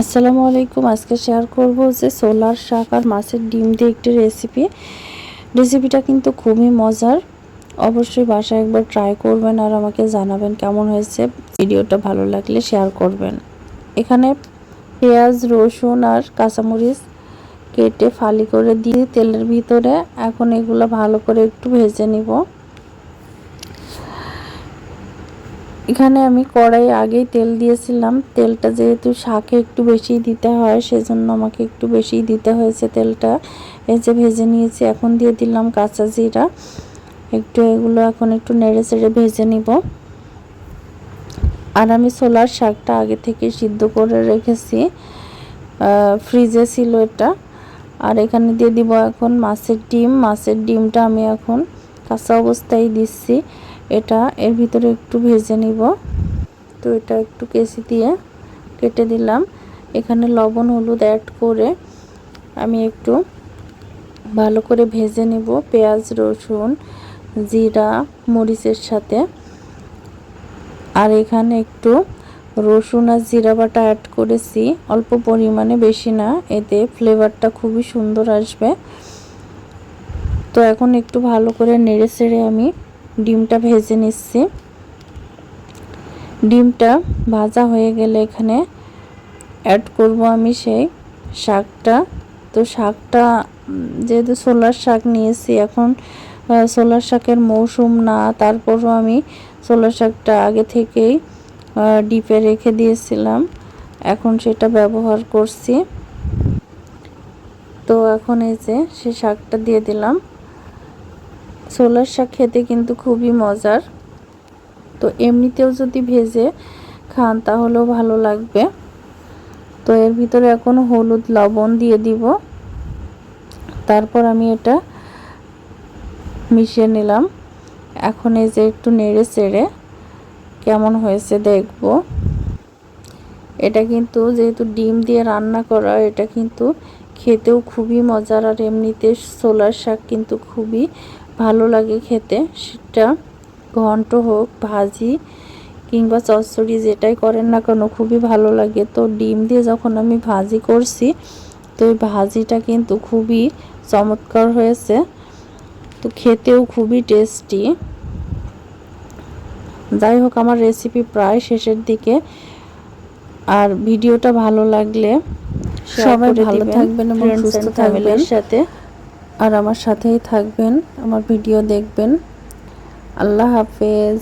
আসসালামু আলাইকুম। আজকে শেয়ার করব যে সোলার শাক আর মাছের ডিম দিয়ে একটি রেসিপিটা কিন্তু খুবই মজার। অবশ্যই বাসায় একবার ট্রাই করবেন আর আমাকে জানাবেন কেমন হয়েছে। ভিডিওটা ভালো লাগলে শেয়ার করবেন। এখানে পেঁয়াজ, রসুন আর কাঁচামরিচ কেটে ফালি করে দিয়ে তেলের ভিতরে এখন এগুলো ভালো করে একটু ভেজে নিব। এখানে আমি কড়াই আগেই তেল দিয়েছিলাম। তেলটা যেহেতু শাকে একটু বেশি দিতে হয় সেজন্য আমাকে একটু বেশি দিতে হয়েছে তেলটা। এই যে ভেজে নিয়েছি, এখন দিয়ে দিলাম কাঁচা জিরা। এগুলো এখন একটু নেড়ে চেড়ে ভেজে নিব। আর আমি ছোলার শাকটা আগে থেকে সিদ্ধ করে রেখেছি, ফ্রিজে ছিল এটা। আর এখানে দিয়ে দিব এখন মাছের ডিমটা আমি এখন কাঁচা অবস্থায় দিচ্ছি। এটা এর ভিতরে একটু ভেজে নিব। তো এটা একটু কেচি দিয়ে কেটে দিলাম। এখানে লবণ হলুদ অ্যাড করে আমি একটু ভালো করে ভেজে নিব পেঁয়াজ, রসুন, জিরা, মরিচের সাথে। আর এখানে একটু রসুন আর জিরা বাটা অ্যাড করেছি অল্প পরিমাণে, বেশি না, এতে ফ্লেভারটা খুবই সুন্দর আসবে। তো এখন একটু ভালো করে নেড়ে চেড়ে আমি ডিমটা ভেজে নিচ্ছি। ডিমটা ভাজা হয়ে গেলে এখানে অ্যাড করব আমি সেই শাকটা। তো শাকটা যেহেতু ছোলার শাক নিয়েছি, এখন ছোলার শাকের মৌসুম না, তারপরও আমি ছোলার শাকটা আগে থেকেই ডিপে রেখে দিয়েছিলাম, এখন সেটা ব্যবহার করছি। তো এখন এই যে সে শাকটা দিয়ে দিলাম। ছোলার শাক খেতে কিন্তু খুবই মজার। তো এমনিতেও যদি ভেজে খান তাহলেও ভালো লাগবে। তো এর ভিতরে এখন হলুদ লবণ দিয়ে দিব। তারপর আমি এটা মিশিয়ে নিলাম। এখন এই যে একটু নেড়ে চেড়ে কেমন হয়েছে দেখব। এটা কিন্তু যেহেতু ডিম দিয়ে রান্না করা, এটা কিন্তু খেতেও খুবই মজার। আর এমনিতে ছোলার শাক কিন্তু খুবই ভালো লাগে খেতে, সেটা ঘন্ট হোক, ভাজি কিংবা চচ্চড়ি যেটাই করেন না কেন খুবই ভালো লাগে। তো ডিম দিয়ে যখন আমি ভাজি করছি, তো এই ভাজিটা কিন্তু খুবই চমৎকার হয়েছে, তো খেতেও খুবই টেস্টি। যাই হোক, আমার রেসিপি প্রায় শেষের দিকে। আর ভিডিওটা ভালো লাগলে সবাই ভালো থাকবেন এবং সুস্থ থাকবেন সাথে, আর আমার সাথেই থাকবেন, আমার ভিডিও দেখবেন। আল্লাহ হাফেজ।